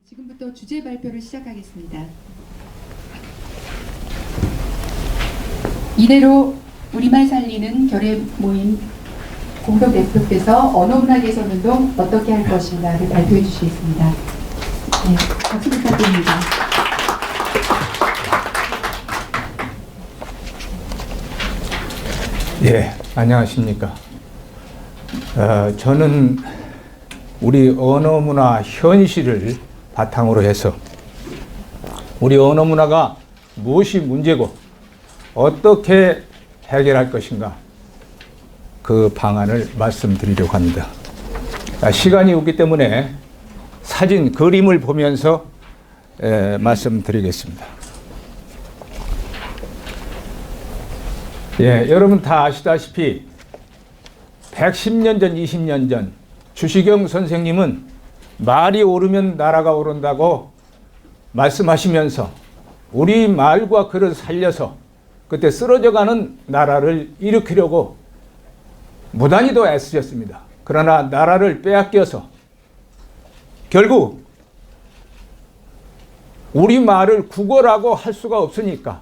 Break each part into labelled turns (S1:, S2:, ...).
S1: 지금부터 주제 발표를 시작하겠습니다. 이대로 우리말 살리는 결의 모임 공동 대표께서 언어문화 개선 운동 어떻게 할 것인가를 발표해 주시겠습니다. 네, 박수 부탁드립니다.
S2: 예, 안녕하십니까. 저는 우리 언어문화 현실을 바탕으로 해서 우리 언어문화가 무엇이 문제고 어떻게 해결할 것인가 그 방안을 말씀드리려고 합니다. 시간이 없기 때문에 사진, 그림을 보면서 말씀드리겠습니다. 예, 여러분 다 아시다시피 110년 전, 20년 전 주시경 선생님은 말이 오르면 나라가 오른다고 말씀하시면서 우리 말과 글을 살려서 그때 쓰러져가는 나라를 일으키려고 무단히도 애쓰셨습니다. 그러나 나라를 빼앗겨서 결국 우리 말을 국어라고 할 수가 없으니까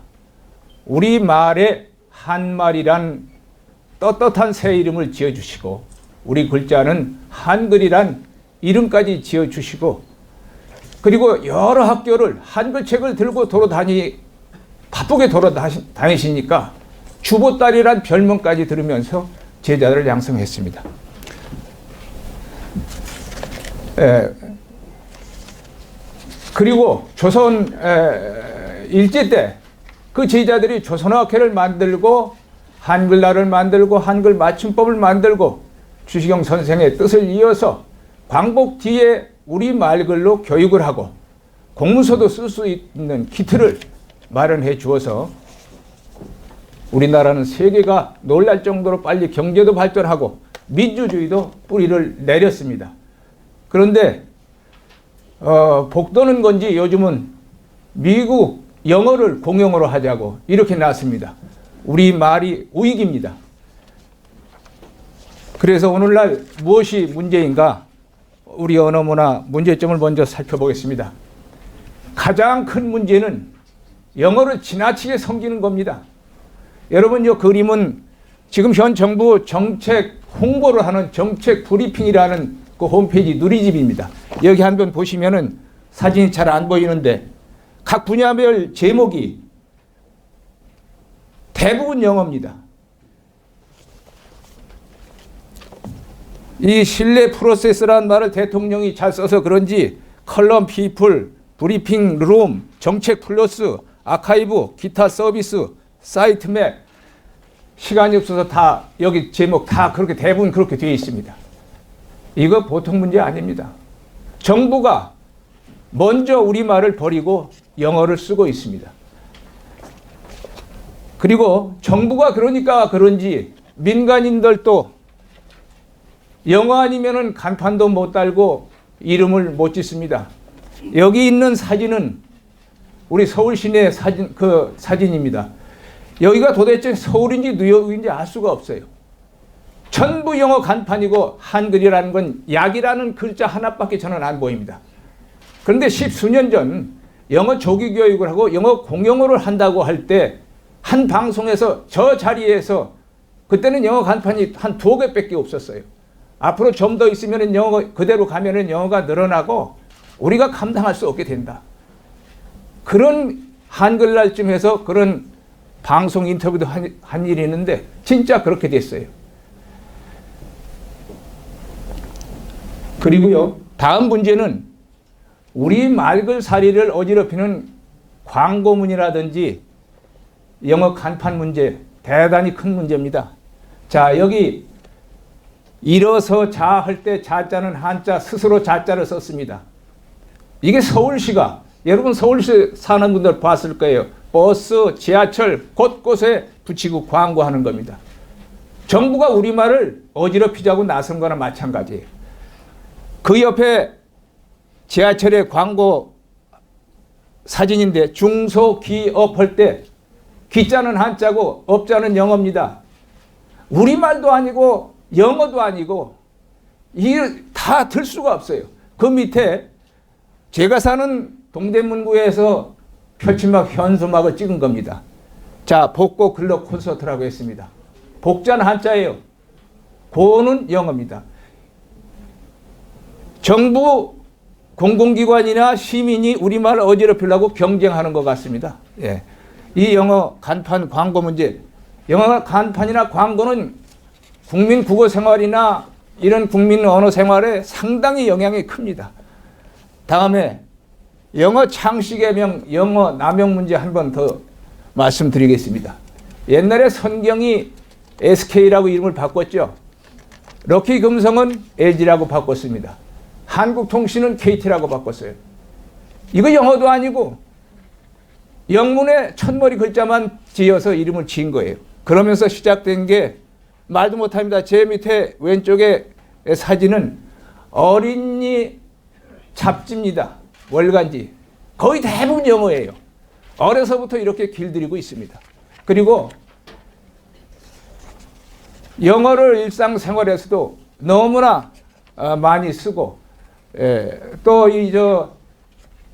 S2: 우리 말에 한말이란 떳떳한 새 이름을 지어주시고 우리 글자는 한글이란 이름까지 지어주시고 그리고 여러 학교를 한글책을 들고 바쁘게 돌아다니시니까 주보딸이란 별명까지 들으면서 제자들을 양성했습니다. 그리고 조선 일제 때 그 제자들이 조선어학회를 만들고 한글날을 만들고 한글 맞춤법을 만들고 주시경 선생의 뜻을 이어서 광복 뒤에 우리 말글로 교육을 하고 공문서도 쓸 수 있는 키트를 마련해 주어서 우리나라는 세계가 놀랄 정도로 빨리 경제도 발전하고 민주주의도 뿌리를 내렸습니다. 그런데 복도는 건지 요즘은 미국 영어를 공용어로 하자고 이렇게 나왔습니다. 우리 말이 우익입니다. 그래서 오늘날 무엇이 문제인가? 우리 언어문화 문제점을 먼저 살펴보겠습니다. 가장 큰 문제는 영어를 지나치게 섬기는 겁니다. 여러분, 이 그림은 지금 현 정부 정책 홍보를 하는 정책 브리핑이라는 그 홈페이지 누리집입니다. 여기 한번 보시면은 사진이 잘 안 보이는데 각 분야별 제목이 대부분 영어입니다. 이 신뢰 프로세스라는 말을 대통령이 잘 써서 그런지 컬럼 피플, 브리핑 룸, 정책 플러스, 아카이브, 기타 서비스, 사이트 맵, 시간이 없어서 다 여기 제목 다 그렇게 대부분 그렇게 되어 있습니다. 이거 보통 문제 아닙니다. 정부가 먼저 우리말을 버리고 영어를 쓰고 있습니다. 그리고 정부가 그러니까 그런지 민간인들도 영어 아니면은 간판도 못 달고 이름을 못 짓습니다. 여기 있는 사진은 우리 서울 시내 사진입니다. 여기가 도대체 서울인지 뉴욕인지 알 수가 없어요. 전부 영어 간판이고 한글이라는 건 약이라는 글자 하나밖에 저는 안 보입니다. 그런데 10수년 전 영어 조기 교육을 하고 영어 공용어를 한다고 할 때 한 방송에서 저 자리에서 그때는 영어 간판이 한 2개밖에 없었어요. 앞으로 좀 더 있으면 영어 그대로 가면은 영어가 늘어나고 우리가 감당할 수 없게 된다. 그런 한글날쯤 해서 그런 방송 인터뷰도 한 일이 있는데 진짜 그렇게 됐어요. 그리고요, 다음 문제는 우리 말글살이를 어지럽히는 광고문이라든지 영어 간판 문제, 대단히 큰 문제입니다. 자, 여기 일어서 자 할 때 자자는 한자 스스로 자자를 썼습니다. 이게 서울시가, 여러분 서울시 사는 분들 봤을 거예요. 버스, 지하철 곳곳에 붙이고 광고하는 겁니다. 정부가 우리말을 어지럽히자고 나선 거나 마찬가지예요. 그 옆에 지하철의 광고 사진인데 중소기업 할 때 기자는 한자고 업자는 영어입니다. 우리말도 아니고 영어도 아니고 이게 다 들 수가 없어요. 그 밑에 제가 사는 동대문구에서 표치막 현수막을 찍은 겁니다. 자, 복고 근로 콘서트라고 했습니다. 복자는 한자예요. 고는 영어입니다. 정부 공공기관이나 시민이 우리말을 어지럽히려고 경쟁하는 것 같습니다. 예. 이 영어 간판 광고 문제, 영어 간판이나 광고는 국민 국어 생활이나 이런 국민 언어 생활에 상당히 영향이 큽니다. 다음에 영어 창시개명, 영어 남용 문제 한 번 더 말씀드리겠습니다. 옛날에 선경이 SK라고 이름을 바꿨죠. 럭키금성은 LG라고 바꿨습니다. 한국통신은 KT라고 바꿨어요. 이거 영어도 아니고 영문에 첫머리 글자만 지어서 이름을 지은 거예요. 그러면서 시작된 게 말도 못합니다. 제 밑에 왼쪽에 사진은 어린이 잡지입니다. 월간지. 거의 대부분 영어예요. 어려서부터 이렇게 길들이고 있습니다. 그리고 영어를 일상생활에서도 너무나 많이 쓰고, 또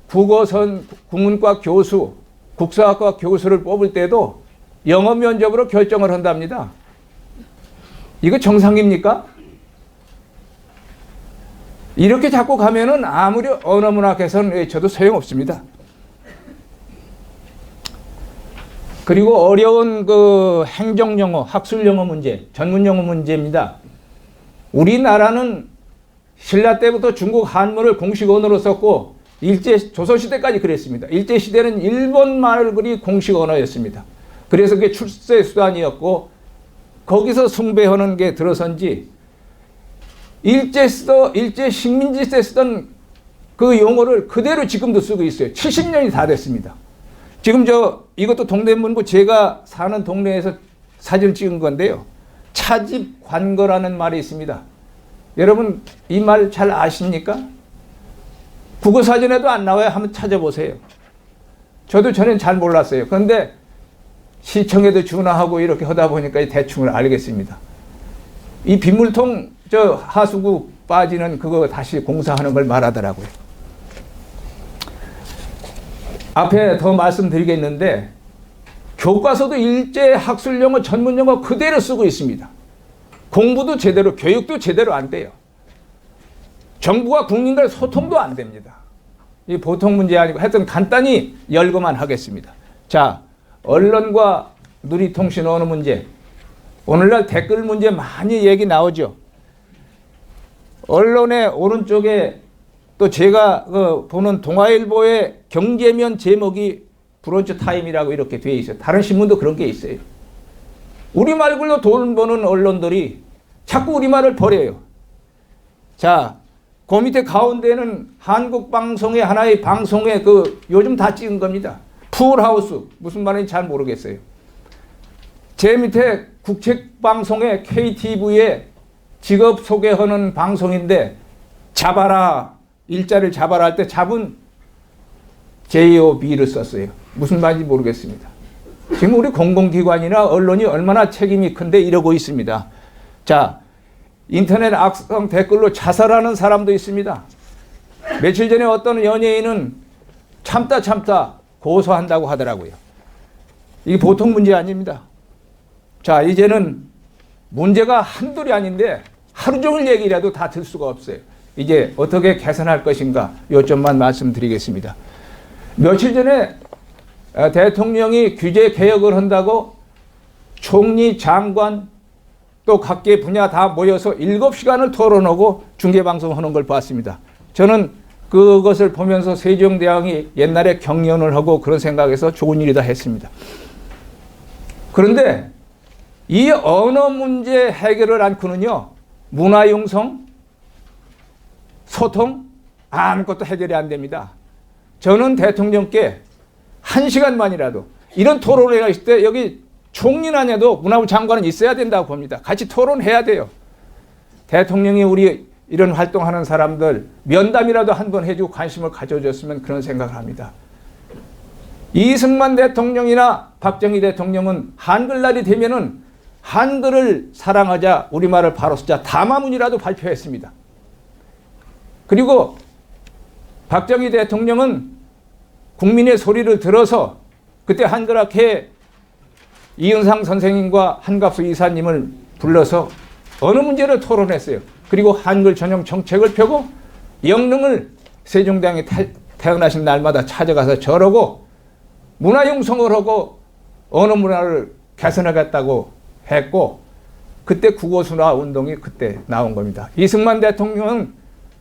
S2: 국어선 국문과 교수, 국사학과 교수를 뽑을 때도 영어 면접으로 결정을 한답니다. 이거 정상입니까? 이렇게 자꾸 가면은 아무리 언어문학 개선 외쳐도 소용없습니다. 그리고 어려운 그 행정영어, 학술영어 문제, 전문영어 문제입니다. 우리나라는 신라 때부터 중국 한문을 공식 언어로 썼고 조선시대까지 그랬습니다. 일제시대는 일본 말글이 공식 언어였습니다. 그래서 그게 출세 수단이었고 거기서 숭배하는 게 들어선지 일제 식민지 때 쓰던 그 용어를 그대로 지금도 쓰고 있어요. 70년이 다 됐습니다. 지금 이것도 동대문구 제가 사는 동네에서 사진을 찍은 건데요. 차집관거라는 말이 있습니다. 여러분 이 말 잘 아십니까? 국어사전에도 안 나와요. 한번 찾아보세요. 저도 전엔 잘 몰랐어요. 그런데 시청에도 준하하고 이렇게 하다 보니까 대충을 알겠습니다. 이 빗물통 하수구 빠지는 그거 다시 공사하는 걸 말하더라고요. 앞에 더 말씀드리겠는데 교과서도 일제 학술영어 전문영어 그대로 쓰고 있습니다. 공부도 제대로 교육도 제대로 안 돼요. 정부와 국민과의 소통도 안 됩니다. 이 보통 문제 아니고 하여튼 간단히 열거만 하겠습니다. 자, 언론과 누리통신 언어 문제. 오늘날 댓글 문제 많이 얘기 나오죠. 언론의 오른쪽에 또 제가 보는 동아일보의 경제면 제목이 브런치 타임이라고 이렇게 되어 있어요. 다른 신문도 그런 게 있어요. 우리말 글로 돈 버는 언론들이 자꾸 우리말을 버려요. 자, 그 밑에 가운데는 한국방송의 하나의 방송의 요즘 다 찍은 겁니다. 풀하우스. 무슨 말인지 잘 모르겠어요. 제 밑에 국책방송의 KTV에 직업 소개하는 방송인데 잡아라, 일자를 잡아라 할 때 잡은 JOB를 썼어요. 무슨 말인지 모르겠습니다. 지금 우리 공공기관이나 언론이 얼마나 책임이 큰데 이러고 있습니다. 자, 인터넷 악성 댓글로 자살하는 사람도 있습니다. 며칠 전에 어떤 연예인은 참다 고소한다고 하더라고요. 이게 보통 문제 아닙니다. 자, 이제는 문제가 한둘이 아닌데 하루 종일 얘기라도 다 들 수가 없어요. 이제 어떻게 개선할 것인가 요점만 말씀드리겠습니다. 며칠 전에 대통령이 규제 개혁을 한다고 총리, 장관 또 각계 분야 다 모여서 7시간을 토론하고 중계방송하는 걸 봤습니다. 저는 그것을 보면서 세종대왕이 옛날에 경연을 하고 그런 생각에서 좋은 일이다 했습니다. 그런데 이 언어 문제 해결을 않고는요, 문화 융성, 소통 아무것도 해결이 안 됩니다. 저는 대통령께 1시간만이라도 이런 토론회가 있을 때 여기 총리는 아니어도 문화부 장관은 있어야 된다고 봅니다. 같이 토론해야 돼요. 대통령이 우리 이런 활동하는 사람들 면담이라도 한번 해주고 관심을 가져줬으면 그런 생각을 합니다. 이승만 대통령이나 박정희 대통령은 한글날이 되면은 한글을 사랑하자, 우리말을 바로 쓰자 담화문이라도 발표했습니다. 그리고 박정희 대통령은 국민의 소리를 들어서 그때 한글학회 이은상 선생님과 한갑수 이사님을 불러서 어느 문제를 토론했어요. 그리고 한글 전용 정책을 펴고 영릉을 세종대왕이 태어나신 날마다 찾아가서 절하고 문화융성을 하고 언어 문화를 개선하겠다고 했고, 그때 국어순화 운동이 그때 나온 겁니다. 이승만 대통령은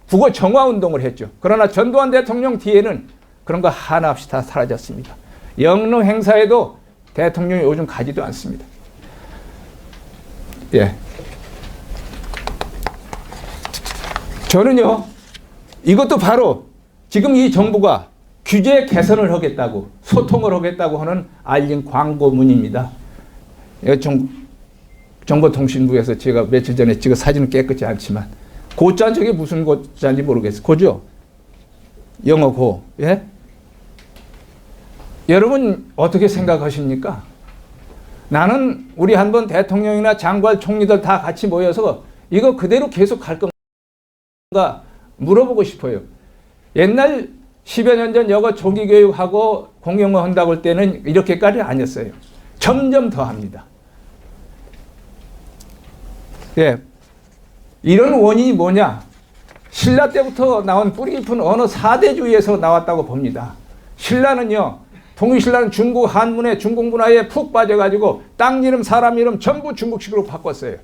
S2: 국어 정화 운동을 했죠. 그러나 전두환 대통령 뒤에는 그런 거 하나 없이 다 사라졌습니다. 영릉 행사에도 대통령이 요즘 가지도 않습니다. 예. 저는요, 이것도 바로 지금 이 정부가 규제 개선을 하겠다고, 소통을 하겠다고 하는 알린 광고문입니다. 정보통신부에서 제가 며칠 전에 찍은 사진은 깨끗이 않지만, 고자 저게 무슨 고자인지 모르겠어요. 고죠? 영어 고. 예? 여러분 어떻게 생각하십니까? 나는 우리 한번 대통령이나 장관, 총리들 다 같이 모여서 이거 그대로 계속 갈 건가 물어보고 싶어요. 옛날 10여 년 전 여거 조기교육하고 공영어 한다고 할 때는 이렇게까지 아니었어요. 점점 더 합니다. 예. 이런 원인이 뭐냐? 신라 때부터 나온 뿌리 깊은 언어 사대주의에서 나왔다고 봅니다. 신라는요, 통일신라는 중국 한문에 중국 문화에 푹 빠져가지고 땅 이름, 사람 이름 전부 중국식으로 바꿨어요.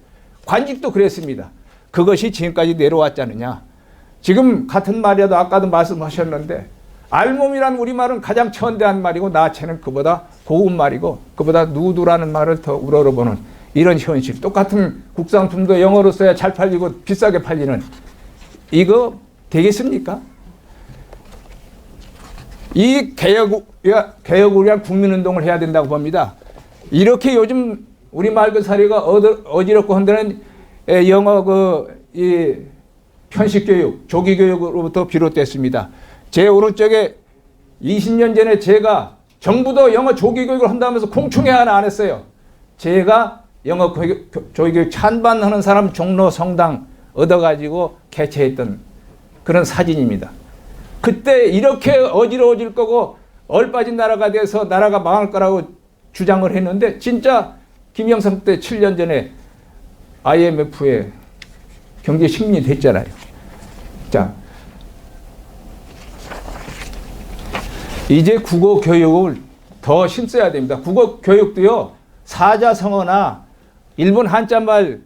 S2: 관직도 그랬습니다. 그것이 지금까지 내려왔지 않느냐. 지금 같은 말이라도 아까도 말씀하셨는데, 알몸이란 우리말은 가장 천대한 말이고 나체는 그보다 고운 말이고 그보다 누드라는 말을 더 우러러보는 이런 현실. 똑같은 국산품도 영어로 써야 잘 팔리고 비싸게 팔리는, 이거 되겠습니까? 이 개혁을 위한 국민운동을 해야 된다고 봅니다. 이렇게 요즘 우리 말그사리가 어지럽고 흔드는 영어 이 편식교육, 조기교육으로부터 비롯됐습니다. 제 오른쪽에 20년 전에 제가 정부도 영어 조기교육을 한다면서 공청회 하나 안 했어요. 제가 영어 조기교육 찬반하는 사람 종로 성당 얻어가지고 개최했던 그런 사진입니다. 그때 이렇게 어지러워질 거고 얼빠진 나라가 돼서 나라가 망할 거라고 주장을 했는데, 진짜 김영삼 때 7년 전에 IMF에 경제 식민이 됐잖아요. 자, 이제 국어 교육을 더 힘써야 됩니다. 국어 교육도요, 사자성어나 일본 한자말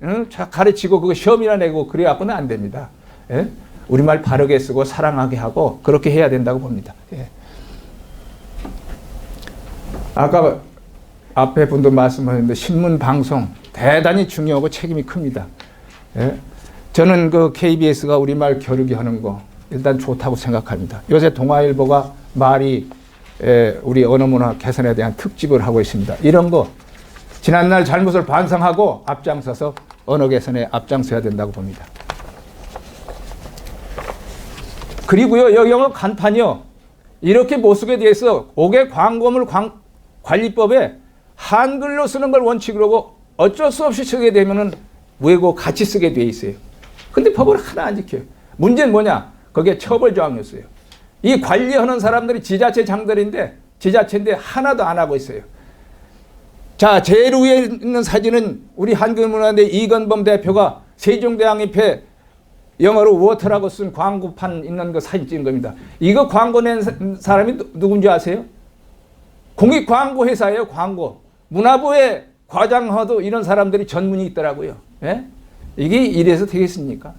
S2: 가르치고 그거 시험이나 내고 그래갖고는 안 됩니다. 예? 우리말 바르게 쓰고 사랑하게 하고 그렇게 해야 된다고 봅니다. 예. 아까 앞에 분도 말씀하셨는데 신문 방송 대단히 중요하고 책임이 큽니다. 예. 저는 그 KBS가 우리말 겨루기 하는 거 일단 좋다고 생각합니다. 요새 동아일보가 말이 우리 언어문화 개선에 대한 특집을 하고 있습니다. 이런 거 지난날 잘못을 반성하고 앞장서서 언어 개선에 앞장서야 된다고 봅니다. 그리고요, 영어 간판이요, 이렇게 못 쓰게 돼 있어. 5개 광고물 관리법에 한글로 쓰는 걸 원칙으로 하고 어쩔 수 없이 쓰게 되면은 외고 같이 쓰게 돼 있어요. 근데 법을 하나 안 지켜요. 문제는 뭐냐? 거기에 처벌 조항이 있어요. 이 관리하는 사람들이 지자체장들인데, 지자체인데 하나도 안 하고 있어요. 자, 제일 위에 있는 사진은 우리 한글문화대 이건범 대표가 세종대왕잎에 영어로 워터라고 쓴 광고판 있는 거 사진 찍은 겁니다. 이거 광고 낸 사람이 누군지 아세요? 공익광고회사예요, 광고. 문화부의 과장하도 이런 사람들이 전문이 있더라고요. 예? 이게 이래서 되겠습니까?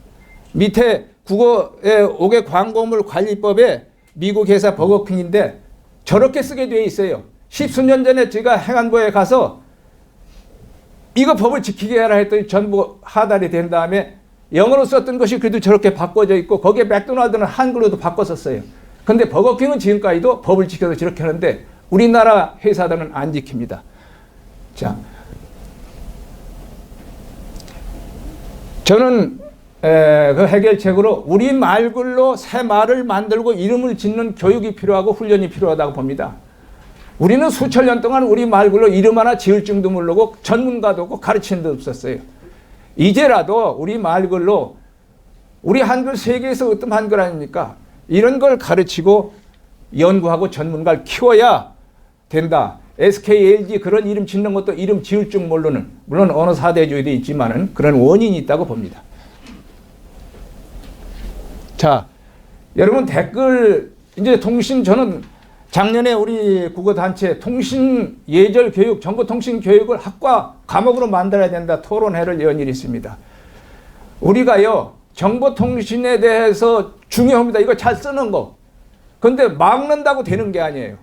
S2: 밑에 국어의 5개 광고물 관리법에 미국 회사 버거킹인데 저렇게 쓰게 돼 있어요. 10수년 전에 제가 행안부에 가서 이거 법을 지키게 해라 했더니 전부 하달이 된 다음에 영어로 썼던 것이 그래도 저렇게 바꿔져 있고 거기에 맥도날드는 한글로도 바꿨었어요. 근데 버거킹은 지금까지도 법을 지켜서 저렇게 하는데 우리나라 회사들은 안 지킵니다. 자, 저는 그 해결책으로 우리 말글로 새 말을 만들고 이름을 짓는 교육이 필요하고 훈련이 필요하다고 봅니다. 우리는 수천 년 동안 우리 말글로 이름 하나 지을 줄도 모르고 전문가도 없고 가르치는 데 없었어요. 이제라도 우리 말글로, 우리 한글 세계에서 어떤 한글 아닙니까? 이런 걸 가르치고 연구하고 전문가를 키워야 된다. SK, LG 그런 이름 짓는 것도 이름 지을 줄 모르는, 물론 어느 사대주의도 있지만은 그런 원인이 있다고 봅니다. 자, 여러분 댓글, 이제 통신, 저는 작년에 우리 국어단체 통신 예절 교육, 정보통신 교육을 학과 과목으로 만들어야 된다 토론회를 연 일이 있습니다. 우리가요, 정보통신에 대해서 중요합니다. 이거 잘 쓰는 거. 근데 막는다고 되는 게 아니에요.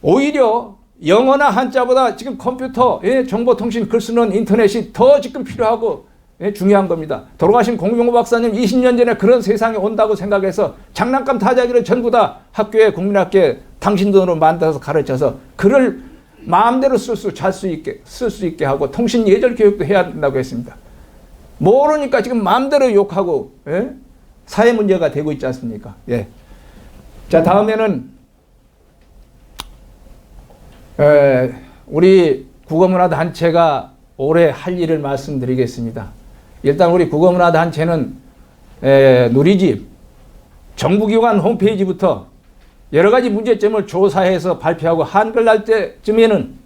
S2: 오히려 영어나 한자보다 지금 컴퓨터, 정보통신 글 쓰는 인터넷이 더 지금 필요하고 중요한 겁니다. 돌아가신 공병호 박사님 20년 전에 그런 세상이 온다고 생각해서 장난감 타자기를 전부 다 학교에 국민학교에 당신 돈으로 만들어서 가르쳐서 글을 마음대로 잘 수 있게 하고 통신 예절 교육도 해야 된다고 했습니다. 모르니까 지금 마음대로 욕하고 사회 문제가 되고 있지 않습니까? 예. 자, 다음에는 우리 국어문화단체가 올해 할 일을 말씀드리겠습니다. 일단 우리 국어문화단체는 누리집, 정부기관 홈페이지부터 여러 가지 문제점을 조사해서 발표하고 한글날 때쯤에는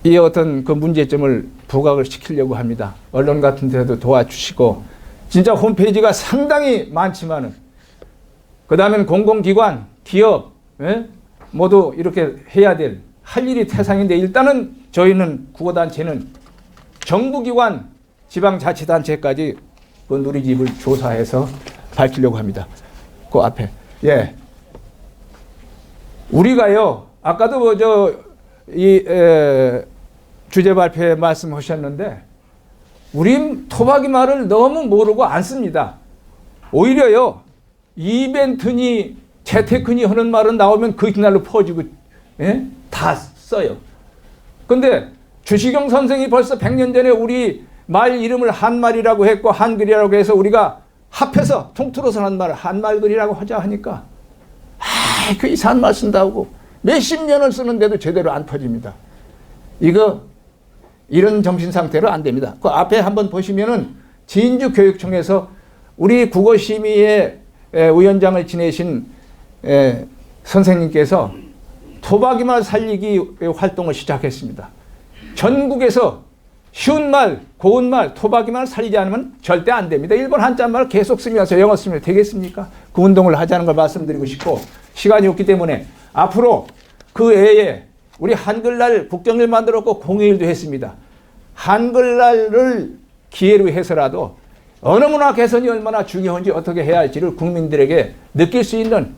S2: 이 어떤 그 문제점을 부각을 시키려고 합니다. 언론 같은 데도 도와주시고, 진짜 홈페이지가 상당히 많지만은, 그 다음엔 공공기관, 기업, 모두 이렇게 해야 할 일이 태산인데, 일단은 저희는 국어단체는 정부기관, 지방자치단체까지 그 누리집을 조사해서 밝히려고 합니다. 그 앞에. 예. 우리가요, 아까도 주제 발표에 말씀하셨는데, 우린 토박이 말을 너무 모르고 안 씁니다. 오히려요, 이벤트니 재테크니 하는 말은 나오면 그 날로 퍼지고, 다 써요. 근데 주시경 선생이 벌써 100년 전에 우리 말 이름을 한말이라고 했고 한글이라고 해서 우리가 합해서 통틀어서 한 말을 한말글이라고 하자 하니까 그 이상한 말 쓴다고 몇십 년을 쓰는데도 제대로 안 퍼집니다. 이런 정신 상태로 안 됩니다. 그 앞에 한번 보시면은 진주교육청에서 우리 국어심의회 위원장을 지내신 선생님께서 토박이말 살리기 활동을 시작했습니다. 전국에서 쉬운 말, 고운 말, 토박이말 살리지 않으면 절대 안 됩니다. 일본 한자말 계속 쓰면서 영어 쓰면 되겠습니까? 그 운동을 하자는 걸 말씀드리고 싶고, 시간이 없기 때문에 앞으로 그 외에 우리 한글날 국정을 만들었고 공휴일도 했습니다. 한글날을 기회로 해서라도 언어 문화 개선이 얼마나 중요한지 어떻게 해야 할지를 국민들에게 느낄 수 있는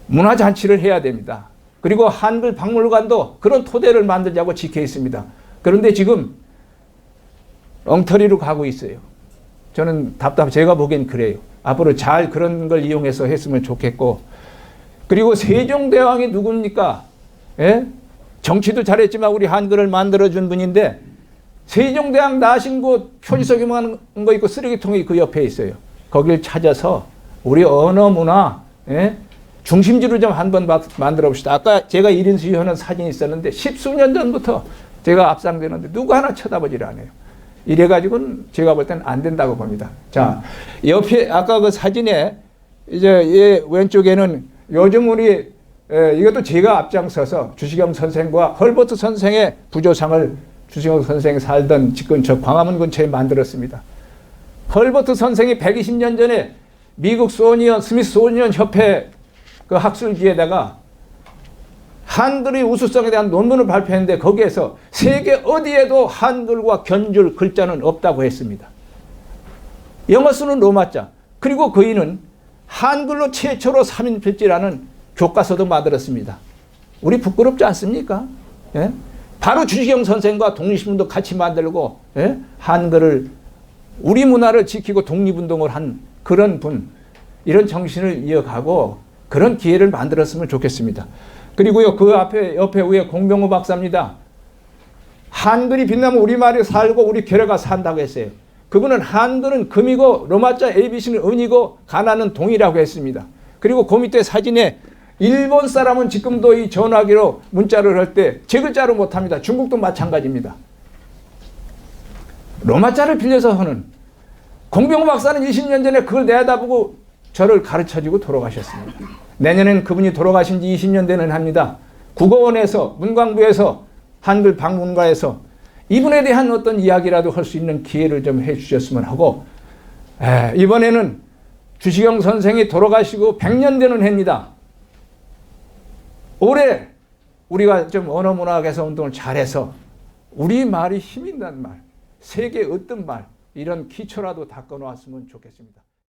S2: 문화잔치를 해야 됩니다. 그리고 한글 박물관도 그런 토대를 만들자고 지켜 있습니다. 그런데 지금 엉터리로 가고 있어요. 저는 제가 보기엔 그래요. 앞으로 잘 그런 걸 이용해서 했으면 좋겠고, 그리고 세종대왕이 누굽니까? 정치도 잘했지만 우리 한글을 만들어준 분인데, 세종대왕 나신 곳 표지석에만 거 있고 쓰레기통이 그 옆에 있어요. 거길 찾아서 우리 언어 문화 중심지로 좀 한번 만들어 봅시다. 아까 제가 1인 수여하는 사진이 있었는데 10수년 전부터 제가 앞상되는데 누구 하나 쳐다보질 않아요. 이래가지고는 제가 볼 때는 안 된다고 봅니다. 자, 옆에 아까 그 사진에 이제 왼쪽에는 요즘 우리 이것도 제가 앞장서서 주시경 선생과 헐버트 선생의 부조상을 주시경 선생이 살던 집 근처 광화문 근처에 만들었습니다. 헐버트 선생이 120년 전에 미국 스미소니언 협회 그 학술지에다가 한글의 우수성에 대한 논문을 발표했는데 거기에서 세계 어디에도 한글과 견줄 글자는 없다고 했습니다. 영어 쓰는 로마자. 그리고 그이는 한글로 최초로 3인필지라는 교과서도 만들었습니다. 우리 부끄럽지 않습니까? 바로 주시경 선생과 독립운동 같이 만들고 한글을 우리 문화를 지키고 독립운동을 한 그런 분, 이런 정신을 이어가고 그런 기회를 만들었으면 좋겠습니다. 그리고요, 그 옆에 위에 공병호 박사입니다. 한글이 빛나면 우리말이 살고 우리 괴뢰가 산다고 했어요. 그분은 한글은 금이고 로마자 ABC는 은이고 가나는 동이라고 했습니다. 그리고 그 밑에 사진에 일본 사람은 지금도 이 전화기로 문자를 할 때 제 글자로 못합니다. 중국도 마찬가지입니다. 로마자를 빌려서 하는 공병호 박사는 20년 전에 그걸 내다보고 저를 가르쳐주고 돌아가셨습니다. 내년엔 그분이 돌아가신 지 20년 되는 합니다. 국어원에서, 문광부에서, 한글 박물관에서 이분에 대한 어떤 이야기라도 할 수 있는 기회를 좀 해주셨으면 하고, 이번에는 주시경 선생이 돌아가시고 100년 되는 해입니다. 올해 우리가 좀 언어문화개선 운동을 잘해서 우리 말이 힘있는 말, 세계 어떤 말, 이런 기초라도 닦아놓았으면 좋겠습니다.